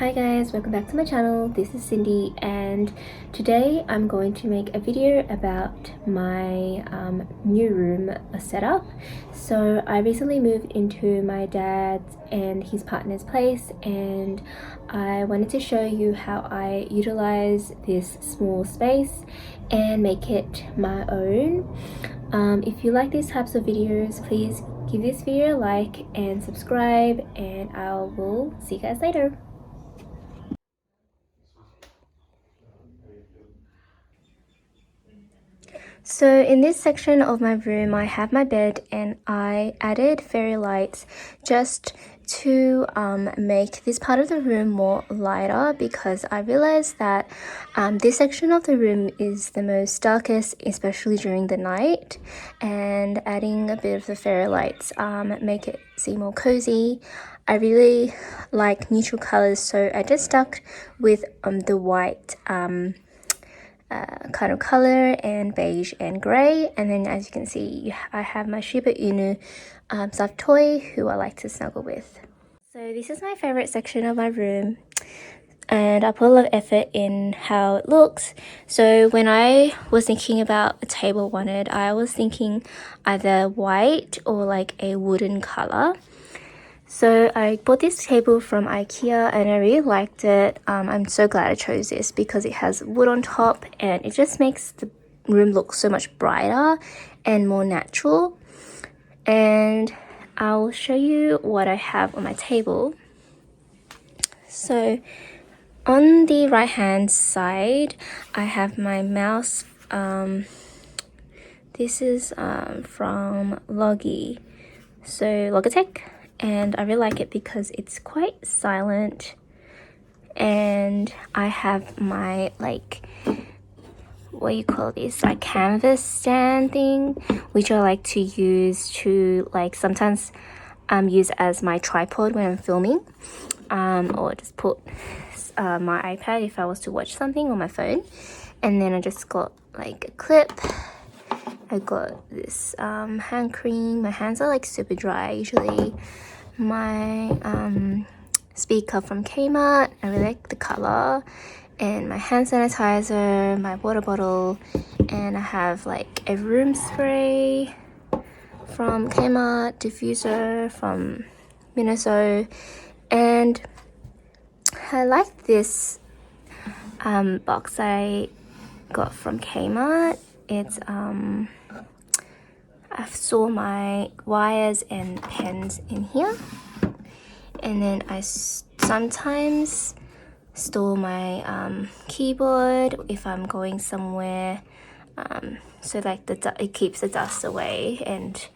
Hi guys, welcome back to my channel. This is Cindy and today I'm going to make a video about my new room setup. So I recently moved into my dad's and his partner's place and I wanted to show you how I utilize this small space and make it my own. If you like these types of videos, please give this video a like and subscribe, and I will see you guys later. So in this section of my room, I have my bed and I added fairy lights just to make this part of the room more lighter, because I realized that this section of the room is the most darkest, especially during the night, and adding a bit of the fairy lights make it seem more cozy. I really like neutral colors, so I just stuck with the white kind of color and beige and gray. And then as you can see, I have my Shiba Inu stuffed toy who I like to snuggle with. So this is my favorite section of my room and I put a lot of effort in how it looks. So when I was thinking about a table I wanted, I was thinking either white or like a wooden color. So I bought this table from IKEA and I really liked it. I'm so glad I chose this because it has wood on top and it just makes the room look so much brighter and more natural. And I'll show you what I have on my table. So on the right hand side, I have my mouse. This is from Logitech. And I really like it because it's quite silent. And I have my what do you call this, like canvas stand thing, which I like to use to sometimes use as my tripod when I'm filming, or just put my iPad if I was to watch something on my phone. And then I just got like a clip. I got this hand cream. My hands are like super dry usually. My speaker from Kmart, I really like the color, and my hand sanitizer, my water bottle, and I have like a room spray from Kmart, diffuser from Miniso, and I like this box I got from Kmart. It's I saw my wires and pens in here, and then I sometimes store my keyboard if I'm going somewhere, so like it keeps the dust away. And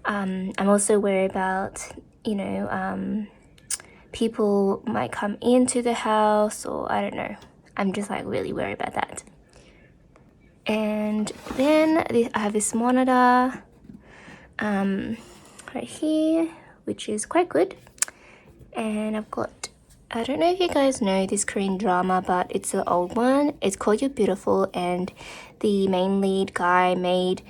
I'm also worried about, people might come into the house, or I don't know, I'm just like really worried about that. And then I have this monitor right here, which is quite good. And I've got, I don't know if you guys know this Korean drama, but it's an old one. It's called You're Beautiful, and the main lead guy made,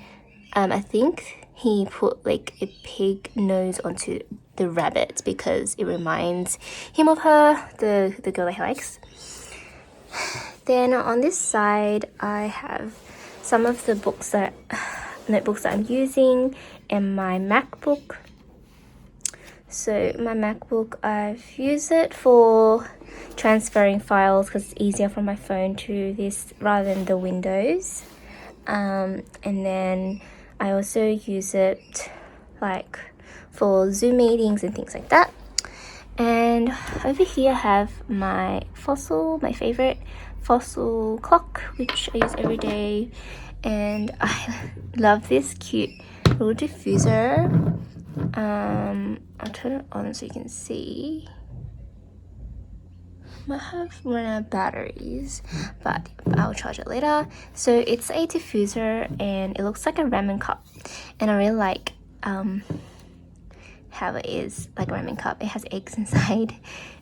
I think he put like a pig nose onto the rabbit because it reminds him of her, the girl that he likes. Then on this side, I have some of the notebooks that I'm using, and my MacBook. So my MacBook, I've used it for transferring files because it's easier from my phone to this rather than the Windows. And then I also use it like for Zoom meetings and things like that. And over here I have my favorite Fossil clock, which I use every day. And I love this cute little diffuser. I'll turn it on so you can see. I have run out of batteries, but I'll charge it later. So it's a diffuser and it looks like a ramen cup, and I really like how it is like a ramen cup. It has eggs inside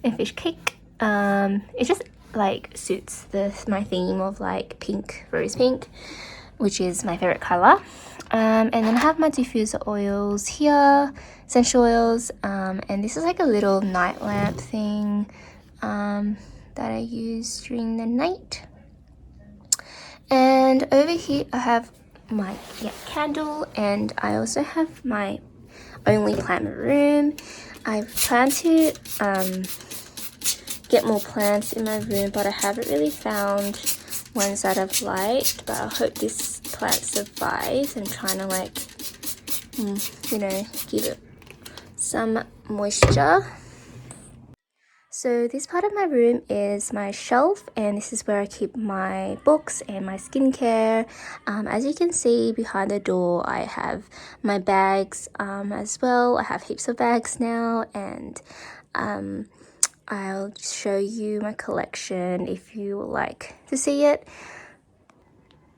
and fish cake. It just like suits my theme of like pink, rose pink, which is my favorite color. And then I have my diffuser oils here, essential oils, and this is like a little night lamp thing. that I use during the night. And over here I have my candle, and I also have my only plant in my room. I plan to get more plants in my room, but I haven't really found ones that I've liked, but I hope this plant survives. I'm trying to like give it some moisture. So this part of my room is my shelf, and this is where I keep my books and my skincare. As you can see behind the door, I have my bags as well. I have heaps of bags now, and I'll show you my collection if you would like to see it.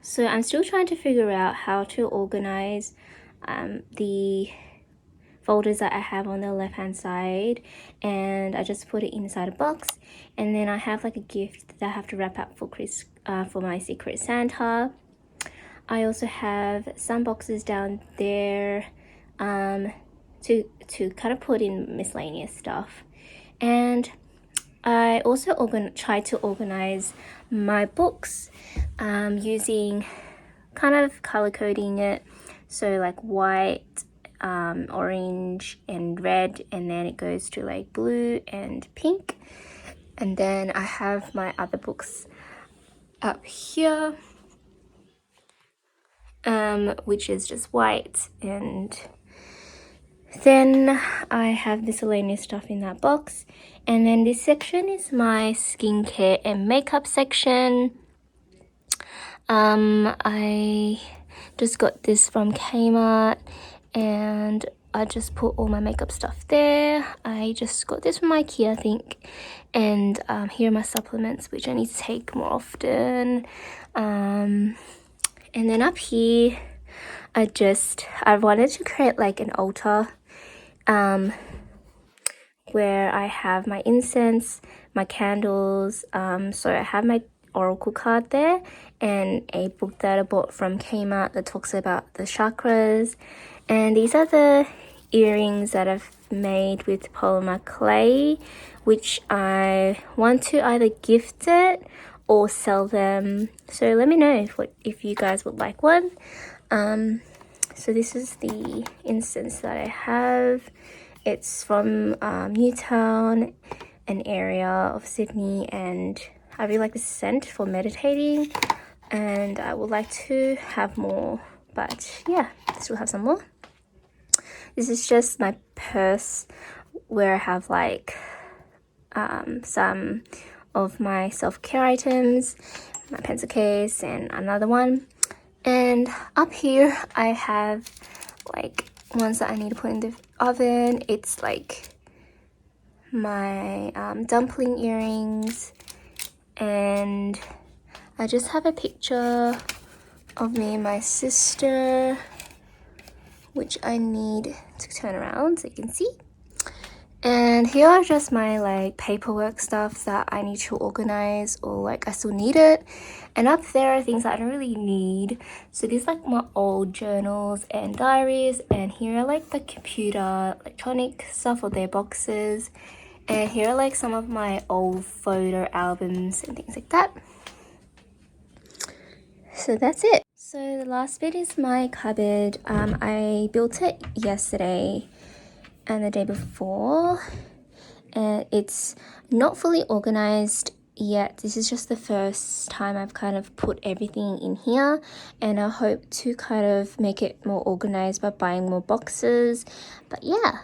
So I'm still trying to figure out how to organize the folders that I have on the left hand side, and I just put it inside a box. And then I have like a gift that I have to wrap up for my Secret Santa. I also have some boxes down there to kind of put in miscellaneous stuff. And I also try to organize my books using kind of color coding it, so like white, orange and red, and then it goes to like blue and pink. And then I have my other books up here, which is just white, and then I have miscellaneous stuff in that box. And then this section is my skincare and makeup section. I just got this from Kmart, and I just put all my makeup stuff there. I just got this from IKEA, I think. And here are my supplements, which I need to take more often. And then up here, I wanted to create like an altar where I have my incense, my candles. So I have my oracle card there, and a book that I bought from Kmart that talks about the chakras. And these are the earrings that I've made with polymer clay, which I want to either gift it or sell them. So let me know if you guys would like one. So this is the incense that I have. It's from Newtown, an area of Sydney, and I really like the scent for meditating, and I would like to have more, but yeah, I still have some more. This is just my purse where I have like some of my self-care items, my pencil case, and another one. And up here I have like ones that I need to put in the oven. It's like my dumpling earrings, and I just have a picture of me and my sister, which I need to turn around so you can see. And here are just my like paperwork stuff that I need to organize, or like I still need it. And up there are things that I don't really need. So these like my old journals and diaries, and here are like the computer electronic stuff or their boxes. And here are like some of my old photo albums and things like that. So that's it. So the last bit is my cupboard. I built it yesterday and the day before, and it's not fully organized yet. This is just the first time I've kind of put everything in here, and I hope to kind of make it more organized by buying more boxes. But yeah,